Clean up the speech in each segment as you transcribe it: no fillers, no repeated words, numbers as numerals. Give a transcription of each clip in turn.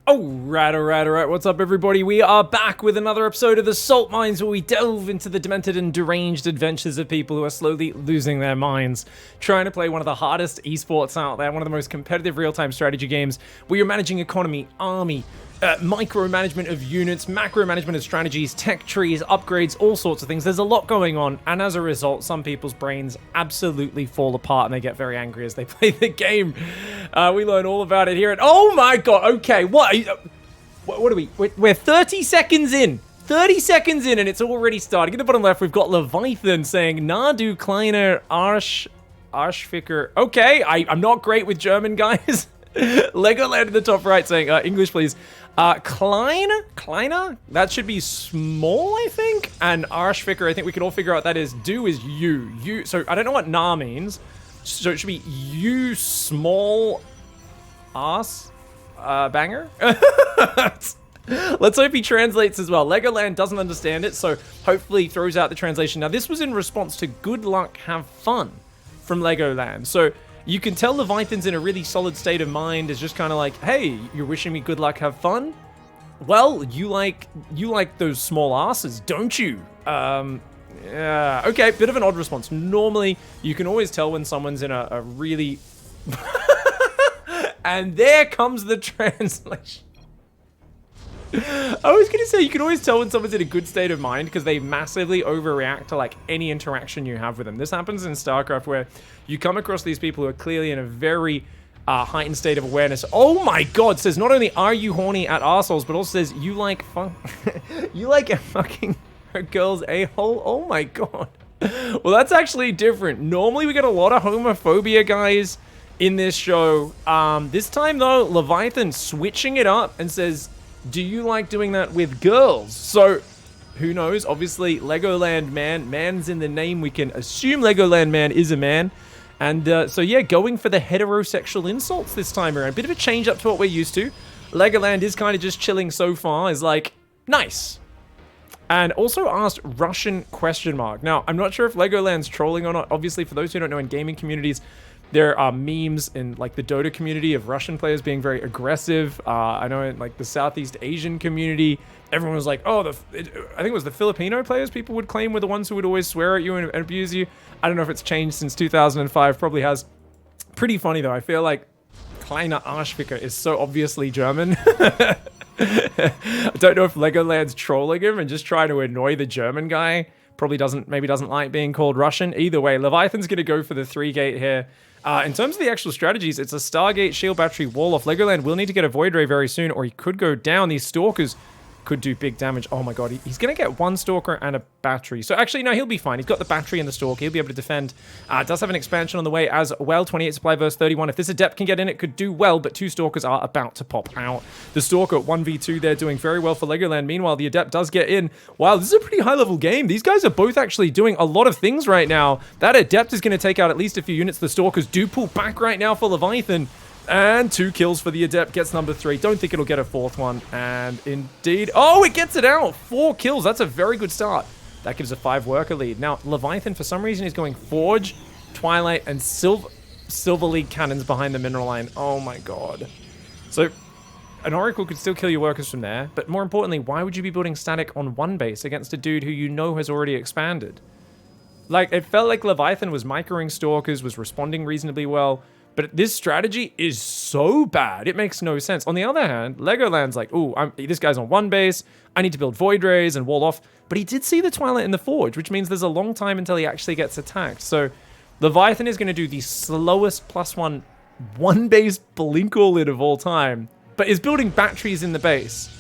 Alright. What's up, everybody? We are back with another episode of the Salt Mines, where we delve into the demented and deranged adventures of people who are slowly losing their minds, trying to play one of the hardest esports out there, one of the most competitive real-time strategy games, where you're managing economy, army, micromanagement of units, macro-management of strategies, tech trees, upgrades, all sorts of things. There's a lot going on, and as a result, some people's brains absolutely fall apart, and they get very angry as they play the game. We learn all about it here, and oh my god, okay, what are we? We're 30 seconds in. 30 seconds in, and it's already starting. In the bottom left, we've got Leviathan saying, Na du kleiner Arschficker. Okay, I'm not great with German, guys. Legoland in the top right saying, English, please. Kleiner? That should be small, I think. And Arschficker, I think we can all figure out what that is. Do is you. So I don't know what Na means. So it should be you small ass banger. Let's hope he translates as well. Legoland doesn't understand it, so hopefully he throws out the translation. Now, this was in response to good luck, have fun from Legoland. So you can tell Leviathan's in a really solid state of mind. Is just kind of like, hey, you're wishing me good luck, have fun? Well, you like those small asses, don't you? Yeah, okay, bit of an odd response. Normally, you can always tell when someone's in a really... And there comes the translation. I was going to say, you can always tell when someone's in a good state of mind because they massively overreact to, like, any interaction you have with them. This happens in StarCraft, where you come across these people who are clearly in a very heightened state of awareness. Oh my god, says not only are you horny at arseholes, but also says you like fun. You like a fucking girl's a-hole. Oh my god. Well, that's actually different. Normally we get a lot of homophobia, guys, in this show. This time, though, Leviathan switching it up and says, do you like doing that with girls? So, who knows? Obviously, Legoland man. Man's in the name. We can assume Legoland man is a man. And so, yeah, going for the heterosexual insults this time around. Bit of a change up to what we're used to. Legoland is kind of just chilling so far. Is like, nice. And also asked Russian question mark. Now, I'm not sure if Legoland's trolling or not. Obviously, for those who don't know, in gaming communities, there are memes in, like, the Dota community of Russian players being very aggressive. I know in, like, the Southeast Asian community, everyone was like, oh, I think it was the Filipino players people would claim were the ones who would always swear at you and abuse you. I don't know if it's changed since 2005. Probably has. Pretty funny, though. I feel like Kleiner Arschficker is so obviously German. I don't know if Legoland's trolling him and just trying to annoy the German guy. Probably maybe doesn't like being called Russian. Either way, Leviathan's going to go for the 3-gate here. In terms of the actual strategies, it's a Stargate, Shield Battery, Wall off. Legoland will need to get a Void Ray very soon, or he could go down. These Stalkers could do big damage. Oh my god, he's going to get one Stalker and a Battery. So actually, no, he'll be fine. He's got the Battery and the Stalker. He'll be able to defend. Does have an expansion on the way as well. 28 supply versus 31. If this Adept can get in, it could do well, but 2 Stalkers are about to pop out. The Stalker 1v2 there doing very well for Legoland. Meanwhile, the Adept does get in. Wow, this is a pretty high-level game. These guys are both actually doing a lot of things right now. That Adept is going to take out at least a few units. The Stalkers do pull back right now for Leviathan. And 2 kills for the Adept, gets number 3. Don't think it'll get a 4th one. And indeed, oh, it gets it out. 4 kills. That's a very good start. That gives a 5 worker lead. Now, Leviathan, for some reason, is going Forge, Twilight, and Silver League cannons behind the mineral line. Oh my god. So, an Oracle could still kill your workers from there. But more importantly, why would you be building static on one base against a dude who you know has already expanded? Like, it felt like Leviathan was microing Stalkers, was responding reasonably well. But this strategy is so bad, it makes no sense. On the other hand, Legoland's like, ooh, this guy's on one base, I need to build Void Rays and wall off. But he did see the Twilight in the Forge, which means there's a long time until he actually gets attacked. So Leviathan is going to do the slowest +1 one-base blink all-in of all time, but is building batteries in the base.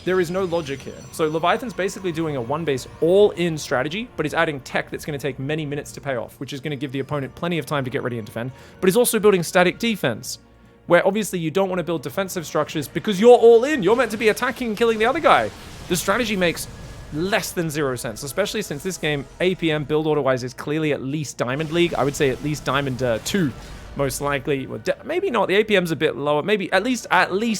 There is no logic here. So Leviathan's basically doing a one-base all-in strategy, but he's adding tech that's going to take many minutes to pay off, which is going to give the opponent plenty of time to get ready and defend. But he's also building static defense, where obviously you don't want to build defensive structures because you're all in. You're meant to be attacking and killing the other guy. The strategy makes less than 0 sense, especially since this game, APM build order-wise, is clearly at least Diamond League. I would say at least Diamond 2. Most likely, well, maybe not. The APM's a bit lower. Maybe at least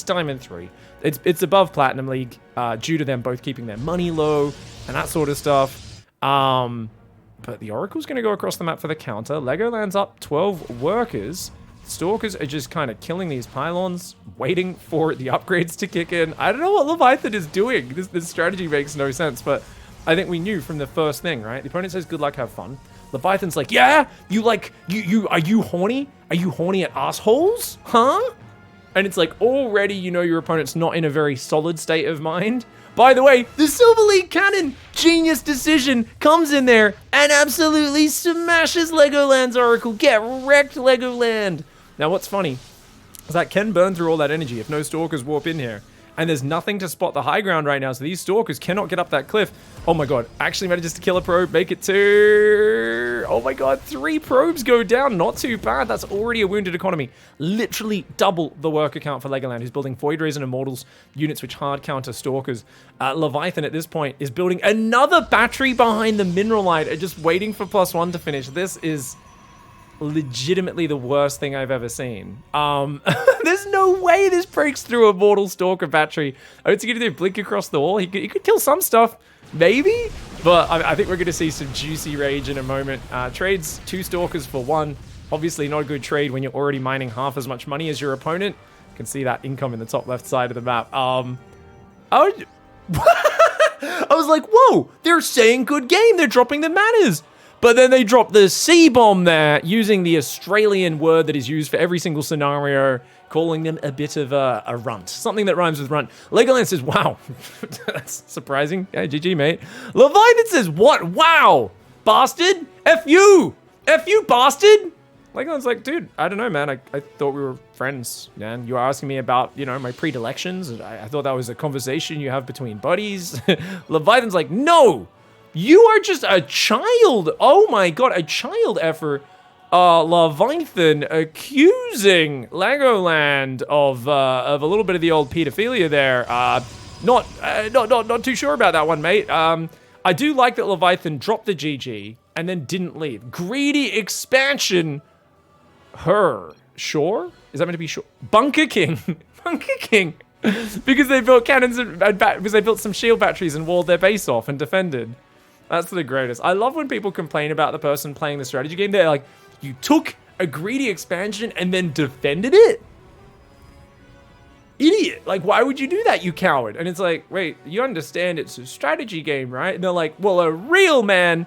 Diamond 3. It's above Platinum League due to them both keeping their money low and that sort of stuff. But the Oracle's going to go across the map for the counter. Legoland's up 12 workers. Stalkers are just kind of killing these pylons, waiting for the upgrades to kick in. I don't know what Leviathan is doing. This strategy makes no sense, but I think we knew from the first thing, right? The opponent says, good luck, have fun. Leviathan's like, yeah, are you horny? Are you horny at assholes? Huh? And it's like, already you know your opponent's not in a very solid state of mind. By the way, the Silver League Cannon, genius decision, comes in there and absolutely smashes Legoland's Oracle. Get wrecked, Legoland. Now, what's funny is that can burn through all that energy if no Stalkers warp in here. And there's nothing to spot the high ground right now, so these Stalkers cannot get up that cliff. Oh my god, actually manages to kill a probe, make it to... Oh my god, 3 probes go down, not too bad. That's already a wounded economy. Literally double the worker count for Legoland, who's building Void Rays and Immortals units which hard counter Stalkers. Leviathan at this point is building another battery behind the Mineral Light, just waiting for +1 to finish. This is legitimately the worst thing I've ever seen. There's no way this breaks through a Mortal Stalker battery. What's he gonna do? Blink across the wall? He could kill some stuff, maybe? But I think we're gonna see some juicy rage in a moment. Trades 2 Stalkers for 1. Obviously not a good trade when you're already mining half as much money as your opponent. You can see that income in the top left side of the map. I was like, whoa, they're saying good game. They're dropping the manners. But then they drop the C-bomb there, using the Australian word that is used for every single scenario, calling them a bit of a runt. Something that rhymes with runt. Legoland says, wow. That's surprising. Yeah, GG, mate. Leviathan says, what? Wow. Bastard. F you. F you, bastard. Legoland's like, dude, I don't know, man. I thought we were friends, man. You were asking me about, you know, my predilections. I thought that was a conversation you have between buddies. Leviathan's like, no. You are just a child. Oh my god, a child effort. Leviathan accusing Legoland of a little bit of the old pedophilia there. Not too sure about that one, mate. I do like that Leviathan dropped the GG and then didn't leave. Greedy expansion. Sure? Is that meant to be sure? Bunker King. Bunker King. Because they built cannons and because they built some shield batteries and walled their base off and defended. That's the greatest. I love when people complain about the person playing the strategy game. They're like, you took a greedy expansion and then defended it? Idiot. Like, why would you do that, you coward? And it's like, wait, you understand it's a strategy game, right? And they're like, well, a real man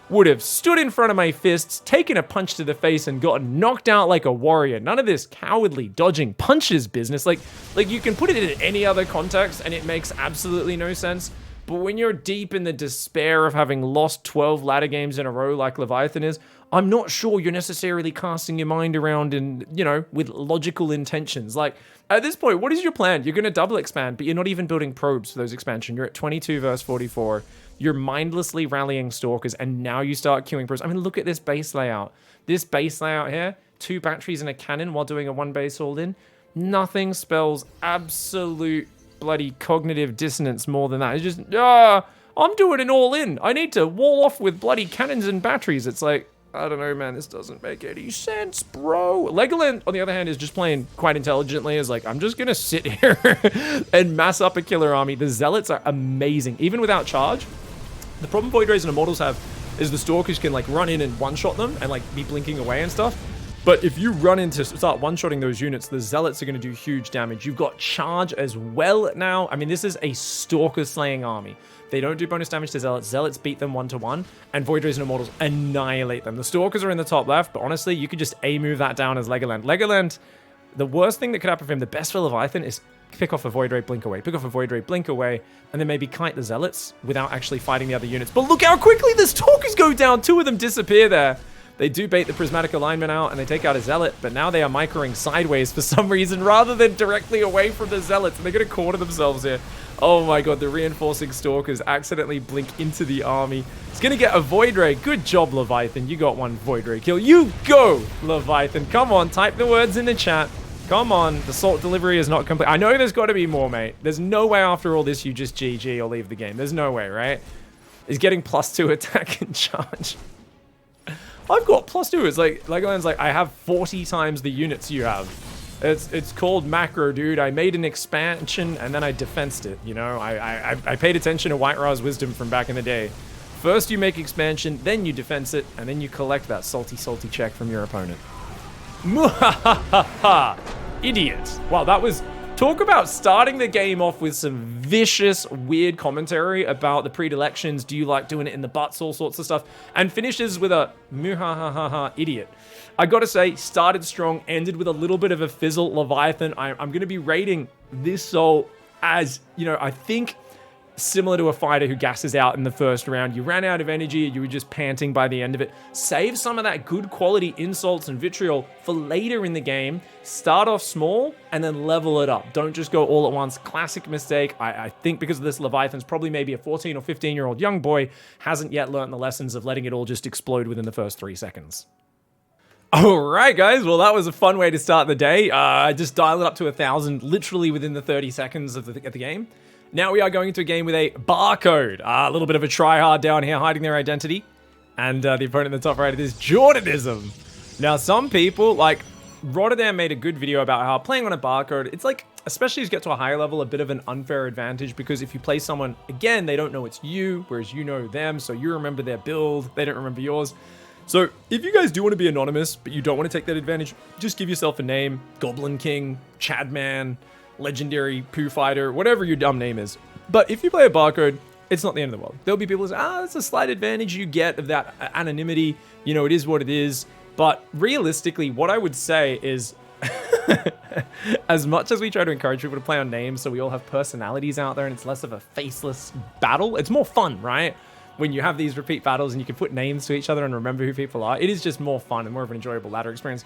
would have stood in front of my fists, taken a punch to the face, and gotten knocked out like a warrior. None of this cowardly dodging punches business. Like you can put it in any other context and it makes absolutely no sense. But when you're deep in the despair of having lost 12 ladder games in a row like Leviathan is, I'm not sure you're necessarily casting your mind around in, you know, with logical intentions. Like, at this point, what is your plan? You're going to double expand, but you're not even building probes for those expansion. You're at 22 versus 44. You're mindlessly rallying Stalkers, and now you start queuing probes. I mean, look at this base layout. This base layout here, 2 batteries and a cannon while doing a 1 base all in. Nothing spells absolute bloody cognitive dissonance more than that. It's just, I'm doing an all-in. I need to wall off with bloody cannons and batteries. It's like, I don't know, man. This doesn't make any sense, bro. Legoland, on the other hand, is just playing quite intelligently. Is like, I'm just going to sit here and mass up a killer army. The Zealots are amazing, even without charge. The problem Void Rays and Immortals have is the Stalkers can, like, run in and one-shot them and, like, be blinking away and stuff. But if you run into start one-shotting those units, the Zealots are going to do huge damage. You've got charge as well now. I mean, this is a Stalker-slaying army. They don't do bonus damage to Zealots. Zealots beat them 1-1, and Void Rays and Immortals annihilate them. The Stalkers are in the top left, but honestly, you could just A-move that down as Legoland. Legoland, the worst thing that could happen for him, the best for Leviathan, is pick off a Void Ray, blink away. Pick off a Void Ray, blink away, and then maybe kite the Zealots without actually fighting the other units. But look how quickly the Stalkers go down. 2 of them disappear there. They do bait the prismatic alignment out and they take out a Zealot, but now they are microing sideways for some reason rather than directly away from the Zealots. And they're going to corner themselves here. Oh my god, the reinforcing Stalkers accidentally blink into the army. It's going to get a Void Ray. Good job, Leviathan. You got 1 Void Ray kill. You go, Leviathan. Come on, type the words in the chat. Come on, the salt delivery is not complete. I know there's got to be more, mate. There's no way after all this you just GG or leave the game. There's no way, right? He's getting +2 attack and charge. I've got +2. It's like, Legoland's like, I have 40 times the units you have. It's called macro, dude. I made an expansion and then I defensed it, you know? I paid attention to White Ra's wisdom from back in the day. First you make expansion, then you defense it, and then you collect that salty, salty check from your opponent. Muhahaha. Idiot. Wow, that was... Talk about starting the game off with some vicious, weird commentary about the predilections. Do you like doing it in the butts? All sorts of stuff. And finishes with a muhahaha idiot. I gotta say, started strong, ended with a little bit of a fizzle. Leviathan, I'm gonna be rating this soul as, you know, I think similar to a fighter who gasses out in the first round. You ran out of energy, you were just panting by the end of it. Save some of that good quality insults and vitriol for later in the game. Start off small and then level it up. Don't just go all at once. Classic mistake. I think because of this, Leviathan's probably maybe a 14 or 15-year-old young boy, hasn't yet learned the lessons of letting it all just explode within the first 3 seconds. All right, guys. Well, that was a fun way to start the day. Just dial it up to 1,000 literally within the 30 seconds of the game. Now we are going into a game with a barcode. A little bit of a try-hard down here, hiding their identity. And the opponent in the top right is Jordanism. Now, some people, like, Rotterdam made a good video about how playing on a barcode, it's like, especially as you get to a higher level, a bit of an unfair advantage, because if you play someone, again, they don't know it's you, whereas you know them, so you remember their build, they don't remember yours. So if you guys do want to be anonymous, but you don't want to take that advantage, just give yourself a name, Goblin King, Chadman, Legendary Poo Fighter, whatever your dumb name is. But if you play a barcode, it's not the end of the world. There'll be people who say, it's a slight advantage you get of that anonymity. You know, it is what it is. But realistically, what I would say is, as much as we try to encourage people to play on names so we all have personalities out there and it's less of a faceless battle, it's more fun, right? When you have these repeat battles and you can put names to each other and remember who people are, it is just more fun and more of an enjoyable ladder experience.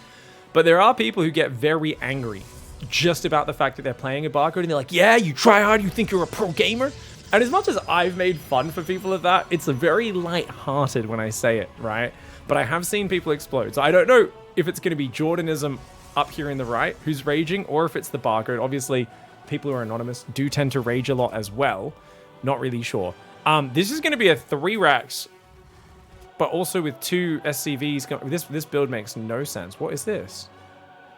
But there are people who get very angry just about the fact that they're playing a barcode and they're like, yeah, you try hard, you think you're a pro gamer? And as much as I've made fun for people of that, it's a very light-hearted when I say it, right? But I have seen people explode. So I don't know if it's going to be Jordanism up here in the right who's raging, or if it's the barcode. Obviously, people who are anonymous do tend to rage a lot as well. Not really sure. This is going to be a 3 racks, but also with 2 SCVs. This build makes no sense. What is this?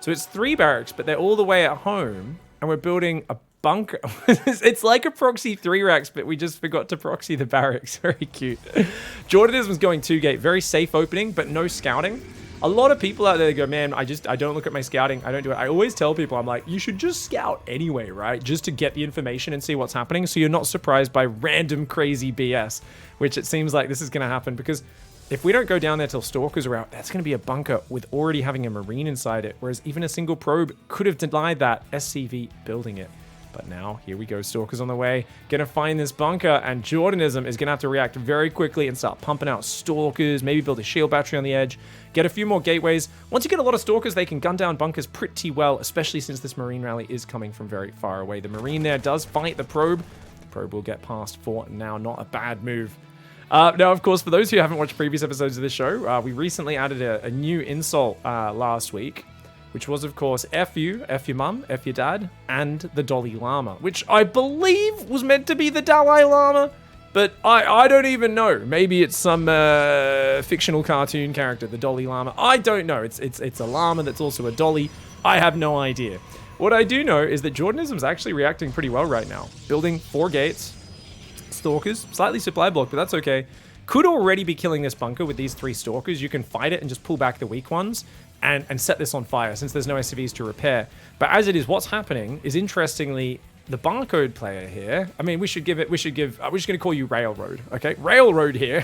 So it's 3 barracks, but they're all the way at home, and we're building a bunker. It's like a proxy 3 racks, but we just forgot to proxy the barracks. Very cute. Jordanism's going 2 gate. Very safe opening, but no scouting. A lot of people out there go, man, I don't look at my scouting. I don't do it. I always tell people, I'm like, you should just scout anyway, right? Just to get the information and see what's happening, so you're not surprised by random crazy BS, which it seems like this is going to happen, because if we don't go down there till Stalkers are out, that's going to be a bunker with already having a Marine inside it, whereas even a single probe could have denied that SCV building it. But now, here we go, Stalkers on the way. Gonna find this bunker, and Jordanism is gonna have to react very quickly and start pumping out Stalkers, maybe build a shield battery on the edge, get a few more gateways. Once you get a lot of Stalkers, they can gun down bunkers pretty well, especially since this Marine rally is coming from very far away. The Marine there does fight the probe. The probe will get past for now, not a bad move. Now, of course, for those who haven't watched previous episodes of this show, we recently added a new insult last week, which was, of course, F you, F your mum, F your dad, and the Dalai Lama, which I believe was meant to be the Dalai Lama, but I don't even know. Maybe it's some fictional cartoon character, the Dalai Lama. I don't know. It's a llama that's also a dolly. I have no idea. What I do know is that Jordanism's actually reacting pretty well right now. Building 4 gates, Stalkers, slightly supply block, but that's okay. Could already be killing this bunker with these 3 Stalkers. You can fight it and just pull back the weak ones and set this on fire since there's no SCVs to repair. But as it is, what's happening is, interestingly, the barcode player here, I mean, we're just going to call you Railroad, okay? Railroad here.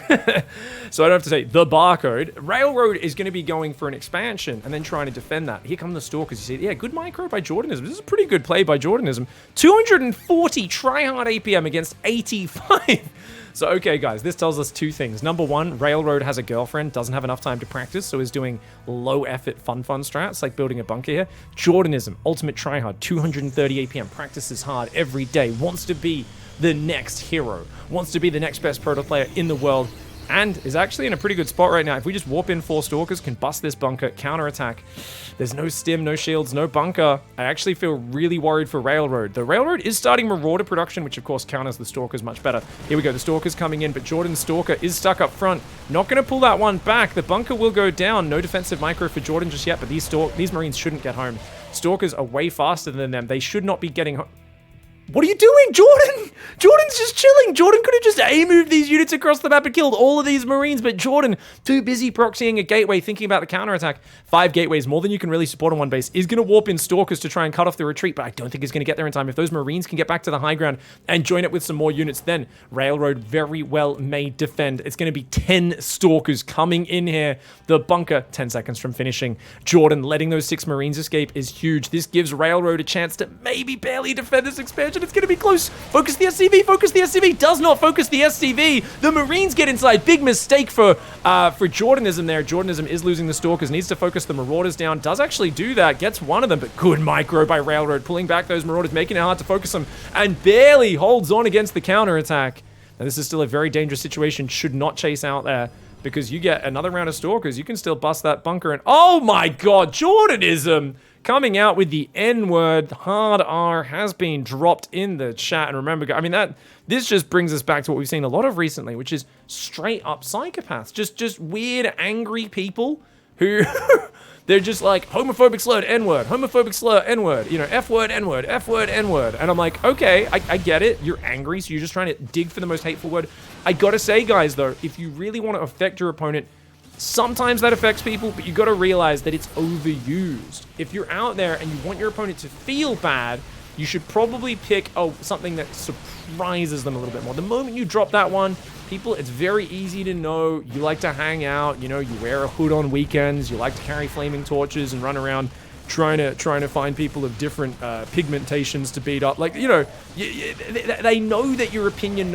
So I don't have to say the barcode. Railroad is going to be going for an expansion and then trying to defend that. Here come the Stalkers. You see, yeah, good micro by Jordanism. This is a pretty good play by Jordanism. 240 try-hard APM against 85. So, okay, guys, this tells us 2 things. Number 1, Railroad has a girlfriend, doesn't have enough time to practice, so is doing low-effort fun strats, like building a bunker here. Jordanism, ultimate tryhard, 230 APM, practices hard every day, wants to be the next hero, wants to be the next best proto player in the world, and is actually in a pretty good spot right now. If we just warp in 4 Stalkers, can bust this bunker, counterattack. There's no stim, no shields, no bunker. I actually feel really worried for Railroad. The Railroad is starting Marauder production, which of course counters the Stalkers much better. Here we go, the Stalkers coming in, but Jordan's Stalker is stuck up front. Not going to pull that one back. The bunker will go down. No defensive micro for Jordan just yet, but these Marines shouldn't get home. Stalkers are way faster than them. They should not be getting home. What are you doing, Jordan? Jordan's just chilling. Jordan could have just A-moved these units across the map and killed all of these Marines, but Jordan, too busy proxying a gateway, thinking about the counterattack. 5 gateways, more than you can really support on one base, is going to warp in Stalkers to try and cut off the retreat, but I don't think he's going to get there in time. If those Marines can get back to the high ground and join it with some more units, then Railroad very well may defend. It's going to be 10 Stalkers coming in here. The bunker, 10 seconds from finishing. Jordan letting those 6 Marines escape is huge. This gives Railroad a chance to maybe barely defend this expansion. It's going to be close. Focus the SCV. Focus the SCV. Does not focus the SCV. The Marines get inside. Big mistake for Jordanism there. Jordanism is losing the Stalkers. Needs to focus the Marauders down. Does actually do that. Gets one of them, but good micro by Railroad. Pulling back those Marauders, making it hard to focus them, and barely holds on against the counterattack. Now, this is still a very dangerous situation. Should not chase out there, because you get another round of Stalkers. You can still bust that bunker. And oh my god, Jordanism coming out with the N-word. Hard R has been dropped in the chat. And remember, I mean, this just brings us back to what we've seen a lot of recently, which is straight up psychopaths. Just weird, angry people who they're just like, homophobic slurred N-word, homophobic slur N-word, you know, F-word, N-word, F-word, N-word. And I'm like, okay, I get it. You're angry, so you're just trying to dig for the most hateful word. I gotta say, guys, though, if you really want to affect your opponent, sometimes that affects people, but you got to realize that it's overused. If you're out there and you want your opponent to feel bad, you should probably pick something that surprises them a little bit more. The moment you drop that one, people, it's very easy to know you like to hang out. You know, you wear a hood on weekends. You like to carry flaming torches and run around trying to find people of different pigmentations to beat up. Like, you know, they know that your opinion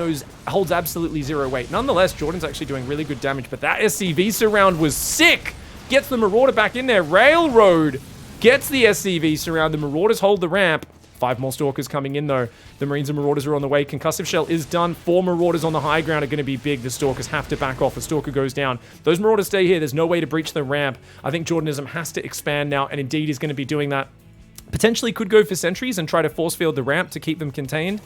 holds absolutely zero weight. Nonetheless, Jordan's actually doing really good damage, but that SCV surround was sick. Gets the Marauder back in there. Railroad gets the SCV surround. The Marauders hold the ramp. 5 more Stalkers coming in, though. The Marines and Marauders are on the way. Concussive Shell is done. 4 Marauders on the high ground are going to be big. The Stalkers have to back off. The Stalker goes down. Those Marauders stay here. There's no way to breach the ramp. I think Jordanism has to expand now, and indeed is going to be doing that. Potentially could go for sentries and try to force field the ramp to keep them contained.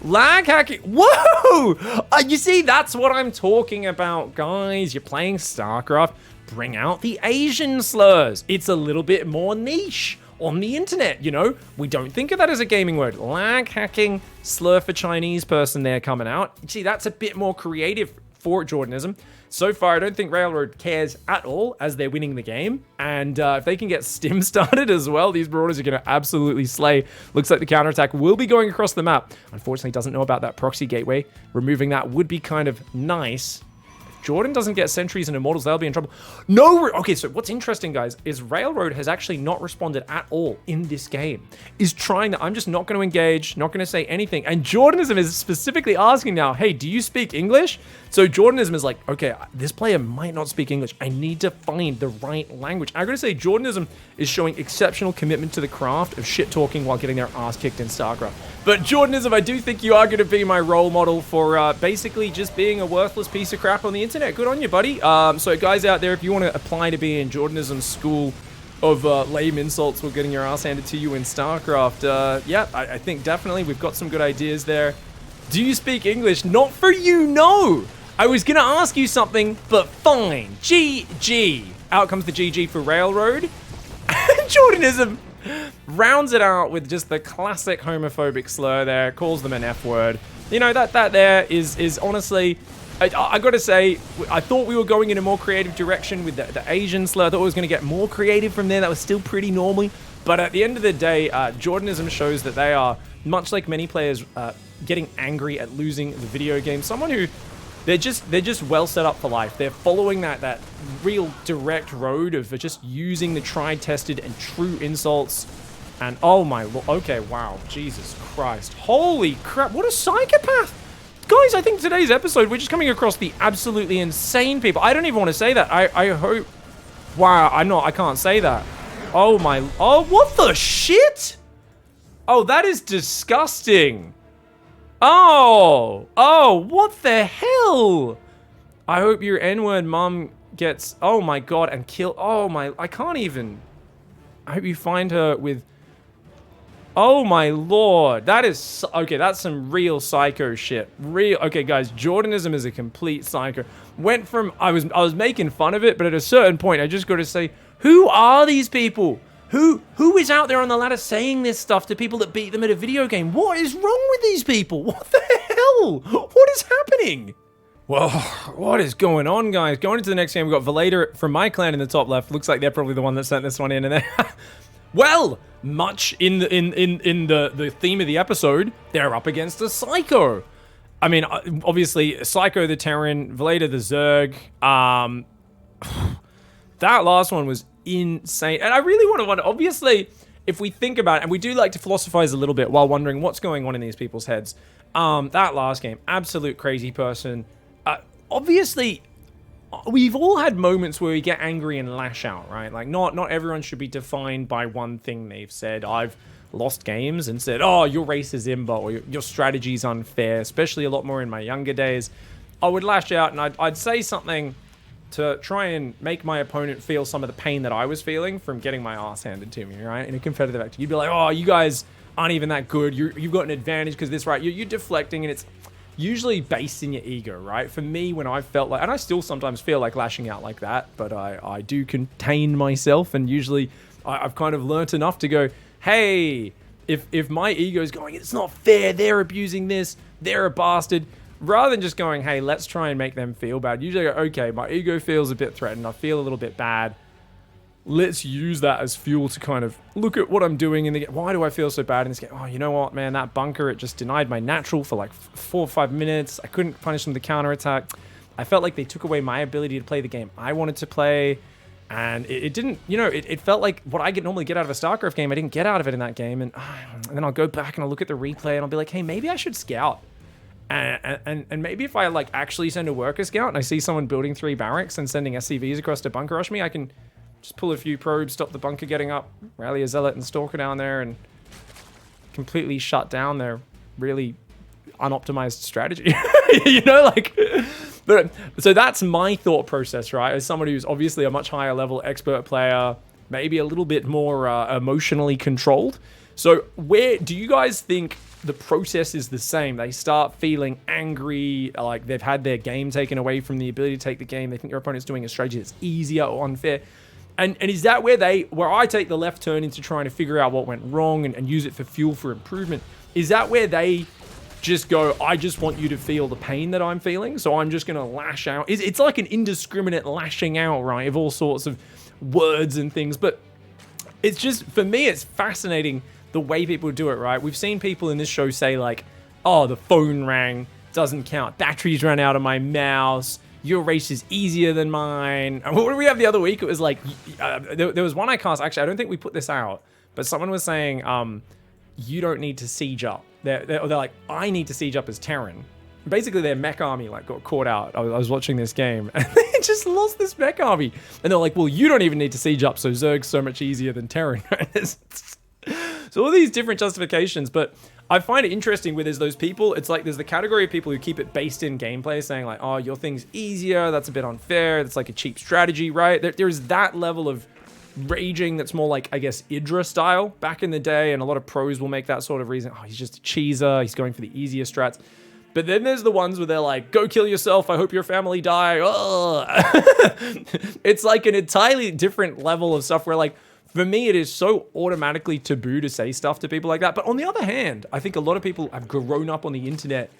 Lag hacking. Whoa! You see, that's what I'm talking about, guys. You're playing StarCraft. Bring out the Asian slurs. It's a little bit more niche on the internet, you know? We don't think of that as a gaming word. Lag hacking, slur for Chinese person there coming out. See, that's a bit more creative for Jordanism. So far, I don't think Railroad cares at all as they're winning the game. And if they can get Stim started as well, these Marauders are going to absolutely slay. Looks like the counterattack will be going across the map. Unfortunately, doesn't know about that proxy gateway. Removing that would be kind of nice. Jordan doesn't get sentries and immortals, they'll be in trouble. No, okay, so what's interesting, guys, is Railroad has actually not responded at all in this game. Is trying to, I'm just not going to engage, not going to say anything. And Jordanism is specifically asking now, hey, do you speak English? So Jordanism is like, okay, this player might not speak English. I need to find the right language. I gotta say, Jordanism is showing exceptional commitment to the craft of shit talking while getting their ass kicked in StarCraft. But Jordanism, I do think you are going to be my role model for basically just being a worthless piece of crap on the internet. Good on you, buddy. So guys out there, if you want to apply to be in Jordanism's school of lame insults while getting your ass handed to you in StarCraft, yeah, I think definitely we've got some good ideas there. Do you speak English? Not for you, no. I was going to ask you something, but fine. GG. Out comes the GG for Railroad. Jordanism rounds it out with just the classic homophobic slur there, calls them an F-word. You know, that there is honestly, I gotta say, I thought we were going in a more creative direction with the Asian slur. I thought we was going to get more creative from there. That was still pretty normal. But at the end of the day, Jordanism shows that they are, much like many players, getting angry at losing the video game. Someone who, they're just well set up for life. They're following that real direct road of just using the tried, tested, and true insults. And oh my lord, okay, wow, Jesus Christ. Holy crap, what a psychopath. Guys, I think today's episode, we're just coming across the absolutely insane people. I don't even want to say that. I hope, wow, I can't say that. Oh my, oh, what the shit? Oh, that is disgusting. Oh, what the hell? I hope your N-word mom gets, oh my god, and kill, oh my, I can't even. I hope you find her with, oh my lord, that is, okay, that's some real psycho shit. Okay, guys, Jordanism is a complete psycho. Went from, I was making fun of it, but at a certain point, I just got to say, who are these people? Who is out there on the ladder saying this stuff to people that beat them at a video game? What is wrong with these people? What the hell? What is happening? Well, what is going on, guys? Going into the next game, we've got Valeda from my clan in the top left. Looks like they're probably the one that sent this one in. And then, well, much in the theme of the episode, they're up against a Psycho. I mean, obviously, Psycho the Terran, Valeda the Zerg. That last one was insane. And I really want to wonder, obviously, if we think about it, and we do like to philosophize a little bit while wondering what's going on in these people's heads. That last game, absolute crazy person. Obviously, we've all had moments where we get angry and lash out, right? Like, not everyone should be defined by one thing they've said. I've lost games and said, oh, your race is imba, or your strategy's unfair, especially a lot more in my younger days. I would lash out and I'd say something to try and make my opponent feel some of the pain that I was feeling from getting my ass handed to me, right? In a competitive activity, you'd be like, oh, you guys aren't even that good. You've got an advantage because this, right? You're deflecting, and it's usually based in your ego, right? For me, when I felt like, and I still sometimes feel like lashing out like that, but I do contain myself, and usually I've kind of learnt enough to go, hey, if my ego's going, it's not fair, they're abusing this, they're a bastard, rather than just going, hey, let's try and make them feel bad. Usually I go, okay, my ego feels a bit threatened, I feel a little bit bad. Let's use that as fuel to kind of look at what I'm doing and why do I feel so bad in this game? Oh, you know what, man, that bunker, it just denied my natural for like 4 or 5 minutes. I couldn't punish them with the counterattack. I felt like they took away my ability to play the game I wanted to play. And it didn't, you know, it felt like what I normally get out of a StarCraft game, I didn't get out of it in that game. And then I'll go back and I'll look at the replay and I'll be like, hey, maybe I should scout. And maybe if I like actually send a worker scout and I see someone building 3 barracks and sending SCVs across to bunker rush me, I can just pull a few probes, stop the bunker getting up, rally a zealot and stalker down there, and completely shut down their really unoptimized strategy. You know, like, but so that's my thought process, right? As someone who's obviously a much higher level expert player, maybe a little bit more emotionally controlled. So where do you guys think the process is the same? They start feeling angry, like they've had their game taken away from the ability to take the game. They think their opponent's doing a strategy that's easier or unfair. And is that where I take the left turn into trying to figure out what went wrong and use it for fuel for improvement? Is that where they just go, I just want you to feel the pain that I'm feeling, so I'm just going to lash out? It's like an indiscriminate lashing out, right, of all sorts of words and things. But it's just, for me, it's fascinating the way people do it, right? We've seen people in this show say like, oh, the phone rang, doesn't count, batteries ran out of my mouse, your race is easier than mine. And what did we have the other week? It was like, there was one I cast, actually, I don't think we put this out, but someone was saying, you don't need to siege up. They're like, I need to siege up as Terran. Basically, their mech army like got caught out. I was watching this game, and they just lost this mech army. And they're like, well, you don't even need to siege up, so Zerg's so much easier than Terran. So all these different justifications, but I find it interesting where there's those people, it's like there's the category of people who keep it based in gameplay, saying like, oh, your thing's easier, that's a bit unfair, that's like a cheap strategy, right? There's that level of raging that's more like, I guess, Idra style back in the day, and a lot of pros will make that sort of reason. Oh, he's just a cheeser, he's going for the easier strats. But then there's the ones where they're like, go kill yourself, I hope your family die. Oh. It's like an entirely different level of stuff where, like, for me, it is so automatically taboo to say stuff to people like that. But on the other hand, I think a lot of people have grown up on the internet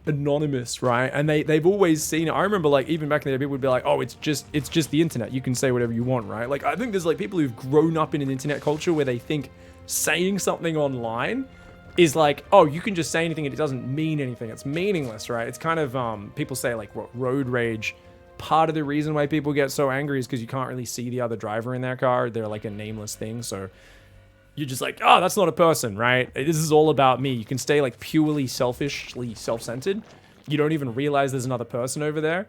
anonymous, right? And they've always seen it. I remember, like, even back in the day, people would be like, oh, it's just the internet. You can say whatever you want, right? Like, I think there's, like, people who've grown up in an internet culture where they think saying something online is like, oh, you can just say anything and it doesn't mean anything. It's meaningless, right? It's kind of, people say, like, what, road rage. Part of the reason why people get so angry is because you can't really see the other driver in their car. They're like a nameless thing. So you're just like, oh, that's not a person, right? This is all about me. You can stay like purely selfishly self-centered. You don't even realize there's another person over there.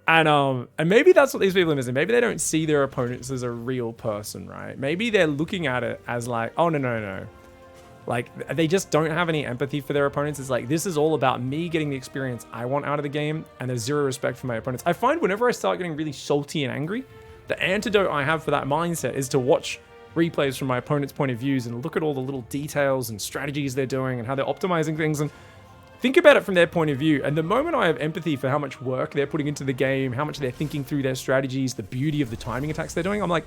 And maybe that's what these people are missing. Maybe they don't see their opponents as a real person, right? Maybe they're looking at it as like, oh, no. Like, they just don't have any empathy for their opponents. It's like, this is all about me getting the experience I want out of the game, and there's zero respect for my opponents. I find whenever I start getting really salty and angry, the antidote I have for that mindset is to watch replays from my opponent's point of views and look at all the little details and strategies they're doing and how they're optimizing things, and think about it from their point of view. And the moment I have empathy for how much work they're putting into the game, how much they're thinking through their strategies, the beauty of the timing attacks they're doing, I'm like,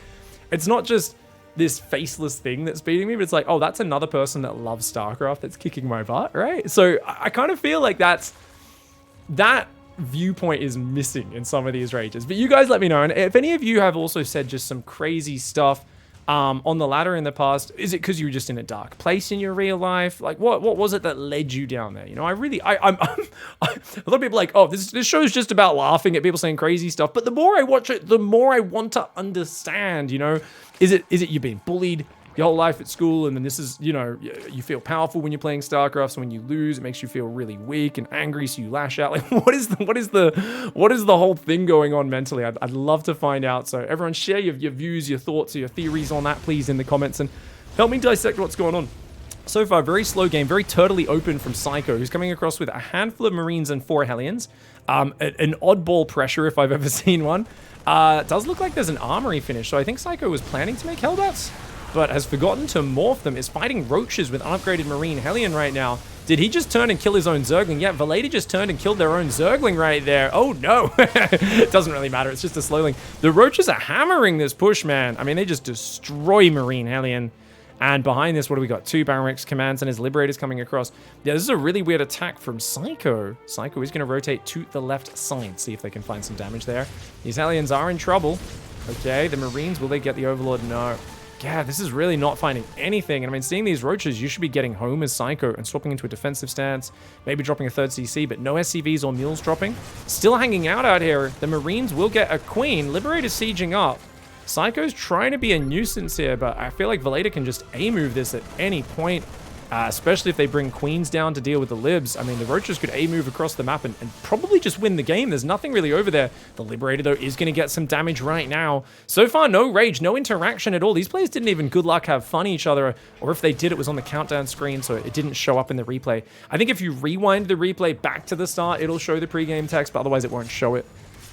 it's not just this faceless thing that's beating me, but it's like, oh, that's another person that loves StarCraft that's kicking my butt, right? So I kind of feel like that viewpoint is missing in some of these rages. But you guys let me know. And if any of you have also said just some crazy stuff on the ladder in the past, is it because you were just in a dark place in your real life? Like, what was it that led you down there? You know, I'm a lot of people are like, oh, this show is just about laughing at people saying crazy stuff. But the more I watch it, the more I want to understand, you know, is it you being bullied your whole life at school, and then this is, you know, you feel powerful when you're playing StarCraft, so when you lose, it makes you feel really weak and angry, so you lash out. Like, what is the whole thing going on mentally? I'd love to find out. So everyone share your views, your thoughts, your theories on that, please, in the comments, and help me dissect what's going on. So far, very slow game, very turtly open from Psycho, who's coming across with a handful of Marines and 4 Hellions. An oddball pressure, if I've ever seen one. It does look like there's an armory finish, so I think Psycho was planning to make Hellbats, but has forgotten to morph them, is fighting roaches with unupgraded Marine Hellion right now. Did he just turn and kill his own Zergling? Yeah, Valeda just turned and killed their own Zergling right there. Oh no, it doesn't really matter, it's just a slowling. The roaches are hammering this push, man. I mean, they just destroy Marine Hellion. And behind this, what do we got? 2 Baron commands and his Liberators coming across. Yeah, this is a really weird attack from Psycho. Psycho is going to rotate to the left side, see if they can find some damage there. These Hellions are in trouble. Okay, the Marines, will they get the Overlord? No. Yeah, this is really not finding anything. And I mean, seeing these roaches, you should be getting home as Psycho and swapping into a defensive stance, maybe dropping a 3rd CC, but no SCVs or mules dropping. Still hanging out here. The Marines will get a Queen. Liberator's sieging up. Psycho's trying to be a nuisance here, but I feel like Valeda can just A-move this at any point, especially if they bring Queens down to deal with the Libs. I mean, the Roaches could A-move across the map and probably just win the game. There's nothing really over there. The Liberator, though, is going to get some damage right now. So far, no rage, no interaction at all. These players didn't even, good luck, have fun each other, or if they did, it was on the countdown screen, so it didn't show up in the replay. I think if you rewind the replay back to the start, it'll show the pregame text, but otherwise it won't show it.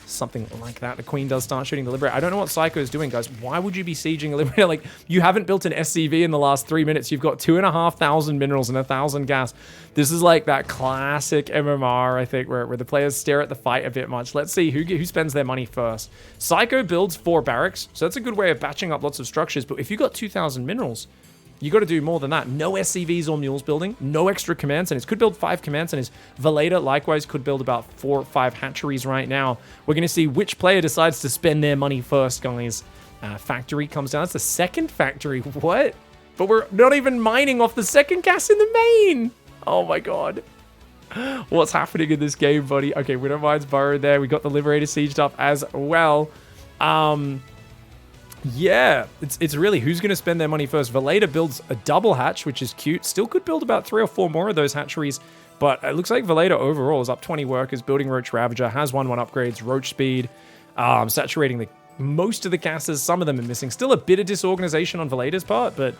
Something like that. The Queen does start shooting the Liberator. I don't know what Psycho is doing, guys. Why would you be sieging a Liberator? Like, you haven't built an SCV in the last 3 minutes. You've got 2,500 minerals and 1,000 gas. This is like that classic MMR, I think, where the players stare at the fight a bit much. Let's see who spends their money first. Psycho builds 4 barracks, so that's a good way of batching up lots of structures, but if you got 2,000 minerals, you got to do more than that. No SCVs or mules building, no extra command centers. Could build 5 command centers. Valeda likewise could build about 4 or 5 hatcheries right now. We're going to see which player decides to spend their money first, guys. Factory comes down. It's the 2nd factory. What? But we're not even mining off the 2nd gas in the main. Oh my god. What's happening in this game, buddy? Okay, Widowmine's burrowed there. We got the Liberator sieged up as well. Yeah, it's really who's going to spend their money first. Valeda builds a double hatch, which is cute. Still could build about 3 or 4 more of those hatcheries, but it looks like Valeda overall is up 20 workers, building Roach Ravager, has 1/1 upgrades, Roach speed, saturating most of the casters. Some of them are missing. Still a bit of disorganization on Valeda's part, but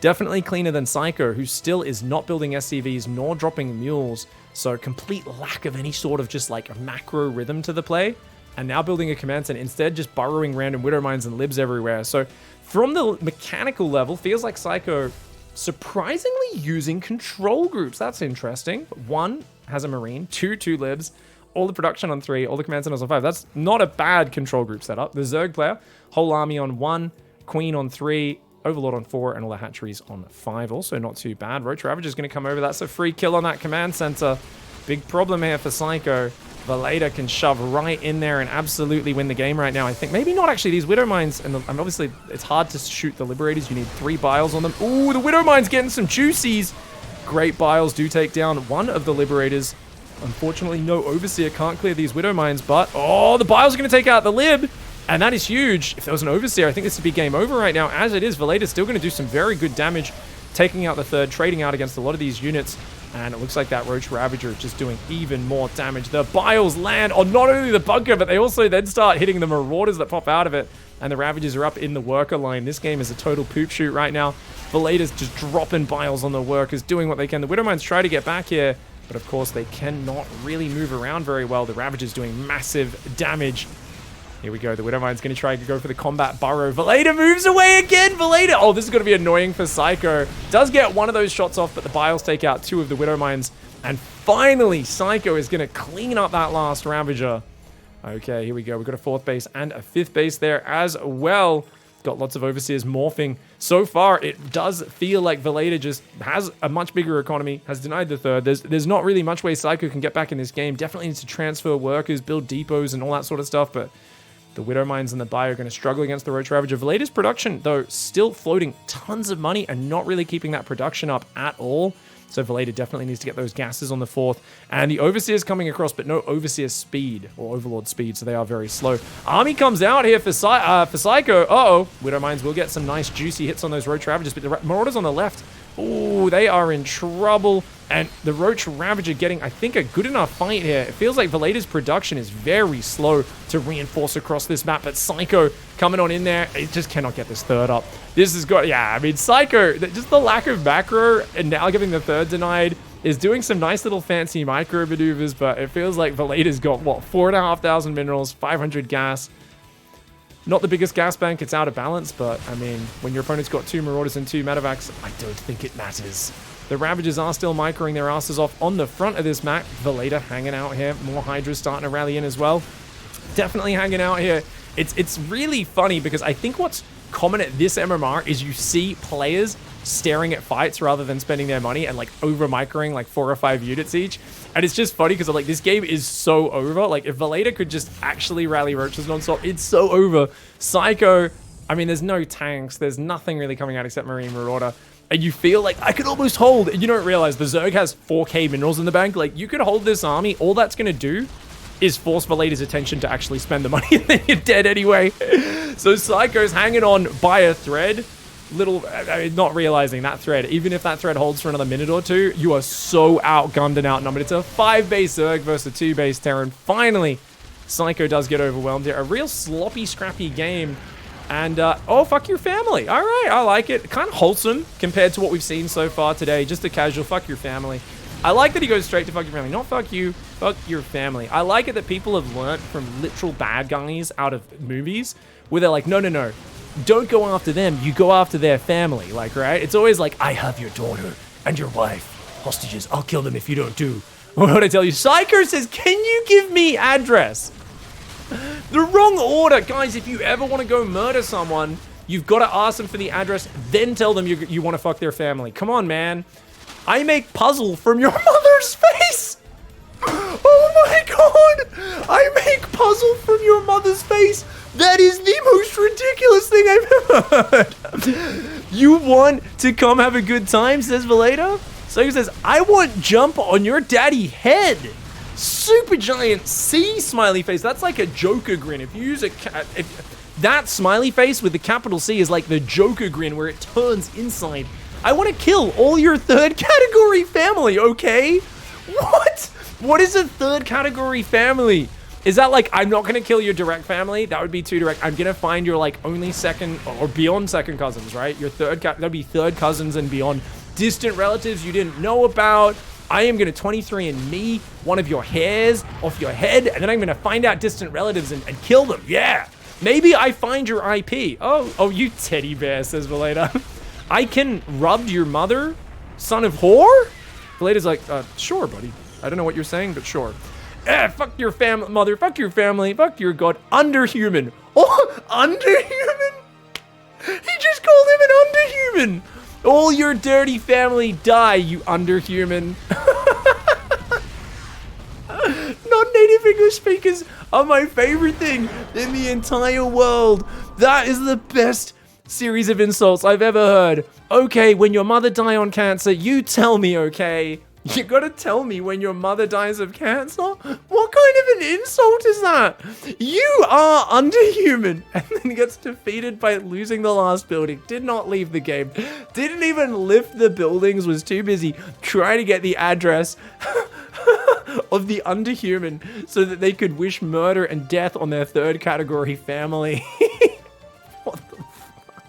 definitely cleaner than Psycho, who still is not building SCVs nor dropping mules. So complete lack of any sort of just like a macro rhythm to the play. And now building a command center, instead just burrowing random Widow Mines and Libs everywhere. So from the mechanical level, feels like Psycho surprisingly using control groups. That's interesting. 1 has a Marine, 2 Libs, all the production on 3, all the command centers on 5. That's not a bad control group setup. The Zerg player, whole army on 1, Queen on 3, Overlord on 4, and all the hatcheries on 5. Also not too bad. Roach Ravager is going to come over. That's a free kill on that command center. Big problem here for Psycho. Valeda can shove right in there and absolutely win the game right now. I think maybe not actually. These Widow Mines, and obviously it's hard to shoot the Liberators. You need 3 Biles on them. Ooh, the Widow Mine's getting some juicies. Great Biles do take down 1 of the Liberators. Unfortunately, no Overseer can't clear these Widow Mines, but oh, the Biles are going to take out the Lib, and that is huge. If there was an Overseer, I think this would be game over right now. As it is, Valeda's still going to do some very good damage, taking out the 3rd, trading out against a lot of these units. And it looks like that Roach Ravager is just doing even more damage. The Biles land on not only the bunker, but they also then start hitting the Marauders that pop out of it. And the Ravagers are up in the worker line. This game is a total poop shoot right now. Valeda's just dropping Biles on the workers, doing what they can. The Widowmines try to get back here, but of course they cannot really move around very well. The Ravager's doing massive damage. Here we go. The Widowmine's going to try to go for the combat burrow. Valeda moves away again. Valeda. Oh, this is going to be annoying for Psycho. Does get 1 of those shots off, but the Biles take out 2 of the Widowmines. And finally, Psycho is going to clean up that last Ravager. Okay, here we go. We've got a 4th base and a 5th base there as well. got lots of overseers morphing. So far, it does feel like Veleda just has a much bigger economy, has denied the third. There's not really much way Psycho can get back in this game. Definitely needs to transfer workers, build depots, and all that sort of stuff, but the Widow Mines and the Buy are going to struggle against the Roach Ravager. Veleda's production, though, still floating tons of money and not really keeping that production up at all. So Veleda definitely needs to get those gases on the 4th. And the Overseer's coming across, but no Overseer speed, or Overlord speed, so they are very slow. Army comes out here for Psycho. Uh-oh. Widow Mines will get some nice juicy hits on those Roach Ravagers, but the Marauders on the left, ooh, they are in trouble. And the Roach Ravager getting, I think, a good enough fight here. It feels like Veleda's production is very slow to reinforce across this map, but Psycho coming on in there, it just cannot get this third up. This has got, yeah, I mean, Psycho, just the lack of macro and now giving the third denied is doing some nice little fancy micro maneuvers, but it feels like Veleda's got, what, 4,500 minerals, 500 gas. Not the biggest gas bank, it's out of balance, but, I mean, when your opponent's got 2 Marauders and 2 Medevacs, I don't think it matters. The Ravagers are still microing their asses off on the front of this map. Veleda hanging out here. More Hydras starting to rally in as well. Definitely hanging out here. It's really funny because I think what's common at this MMR is you see players staring at fights rather than spending their money and like over microing like 4 or 5 units each. And it's just funny because like this game is so over. Like if Veleda could just actually rally roaches nonstop, it's so over. Psycho, I mean, there's no tanks. There's nothing really coming out except Marine Marauder. And you feel like I could almost hold, and you don't realize the Zerg has 4k minerals in the bank. Like you could hold this army. All that's going to do is force Veleda's attention to actually spend the money and then you're dead anyway. So Psycho's hanging on by a thread. Not realizing that thread, even if that thread holds for another minute or two, you are so outgunned and outnumbered. It's a 5-base Zerg versus a 2-base Terran. Finally, Psycho does get overwhelmed here. A real sloppy, scrappy game. And, oh, fuck your family. All right, I like it. Kind of wholesome compared to what we've seen so far today. Just a casual fuck your family. I like that he goes straight to fuck your family. Not fuck you, fuck your family. I like it that people have learnt from literal bad guys out of movies where they're like, no, no, no. Don't go after them. You go after their family. Like, right? It's always like, I have your daughter and your wife. Hostages. I'll kill them if you don't do what I tell you. Psycho says, can you give me address? The wrong order. Guys, if you ever want to go murder someone, you've got to ask them for the address, then tell them you want to fuck their family. Come on, man. I make puzzle from your mother's face. Oh my god. I make puzzle from your mother's face. That is the most ridiculous thing I've ever heard. You want to come have a good time, says Veleda? So he says, I want jump on your daddy head. Super giant C smiley face. That's like a Joker grin. If you use that smiley face with the capital C is like the Joker grin where it turns inside. I want to kill all your 3rd category family, okay? What? What is a 3rd category family? Is that like, I'm not going to kill your direct family? That would be too direct. I'm going to find your like only 2nd or beyond 2nd cousins, right? Your 3rd, that'd be 3rd cousins and beyond. Distant relatives you didn't know about. I am going to 23andMe one of your hairs off your head, and then I'm going to find out distant relatives and kill them. Yeah. Maybe I find your IP. Oh, you teddy bear, says Veleda. I can rub your mother, son of whore? Veleda's like, sure, buddy. I don't know what you're saying, but sure. Fuck your family, mother. Fuck your family. Fuck your god. Underhuman. Oh, underhuman? He just called him an underhuman. All your dirty family die, you underhuman. Non-native English speakers are my favorite thing in the entire world. That is the best series of insults I've ever heard. Okay, when your mother died on cancer, you tell me, okay? You gotta tell me when your mother dies of cancer? What kind of an insult is that? You are underhuman. And then gets defeated by losing the last building. Did not leave the game. Didn't even lift the buildings. Was too busy trying to get the address of the underhuman so that they could wish murder and death on their 3rd category family. What the fuck?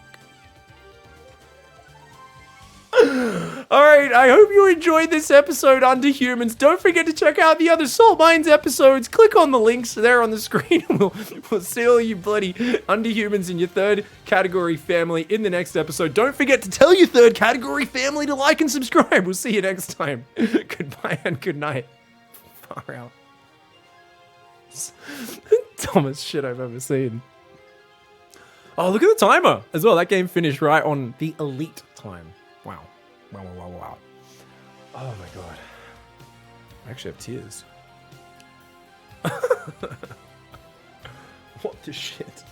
Alright, I hope you enjoyed this episode, Underhumans. Don't forget to check out the other Salt Mines episodes. Click on the links there on the screen. We'll see all you bloody Underhumans in your 3rd category family in the next episode. Don't forget to tell your 3rd category family to like and subscribe. We'll see you next time. Goodbye and good night. Far out. Dumbest shit I've ever seen. Oh, look at the timer as well. That game finished right on the elite time. Wow. Wow, wow, wow, wow. Oh my god. I actually have tears. What the shit?